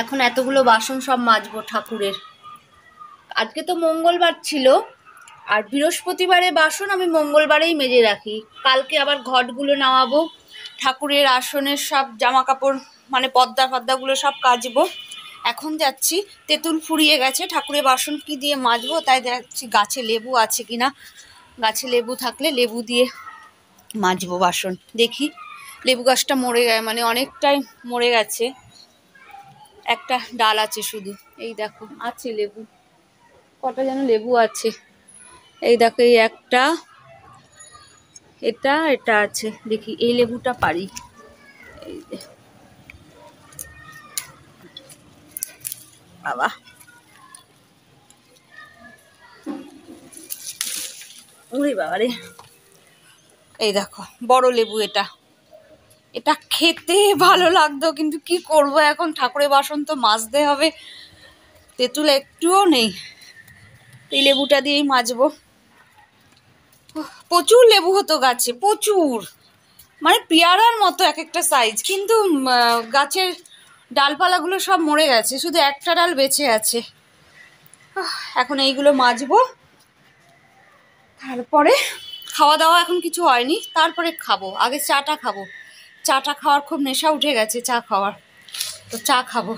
এখন এতগুলো বাসন সব মাজবো ঠাকুরের। আজকে তো মঙ্গলবার ছিল, আর বৃহস্পতিবারে বাসন আমি মঙ্গলবারেই মেজে রাখি। কালকে আবার ঘটগুলো নামাবো, ঠাকুরের আসনের সব জামা কাপড় মানে পর্দা ফর্দাগুলো সব কাচবো। এখন যাচ্ছি, তেঁতুল ফুরিয়ে গেছে, ঠাকুরের বাসন কি দিয়ে মাজবো, তাই যাচ্ছি গাছে লেবু আছে কিনা, গাছে লেবু থাকলে লেবু দিয়ে মাজবো বাসন। দেখি, লেবু গাছটা মরে গেছে, মানে অনেকটাই মরে গেছে, একটা ডাল আছে শুধু। এই দেখো আছে লেবু, কটা যেন লেবু আছে, এই দেখো এই একটা, এটা আছে। দেখি এই লেবুটা পারি। এই বাবা, ওরে বাবা রে, এই দেখো বড় লেবু। এটা খেতে ভালো লাগতো, কিন্তু কি করব এখন, ঠাকুরের বাসন তো মাজতে হবে, তেঁতুল একটুও নেই। এই লেবুটা দিয়েই মাজবো। প্রচুর লেবু হতো গাছে, প্রচুর, মানে পেয়ারার মতো এক একটা সাইজ, কিন্তু গাছের ডালপালাগুলো সব মরে গেছে, শুধু একটা ডাল বেঁচে আছে। এখন এইগুলো মাজবো, তারপরে খাওয়া দাওয়া এখন কিছু হয়নি, তারপরে খাবো। আগে চাটা খাবো, চাটা খাওয়ার খুব নেশা উঠে গেছে, চা খাওয়ার, তো চা খাবো।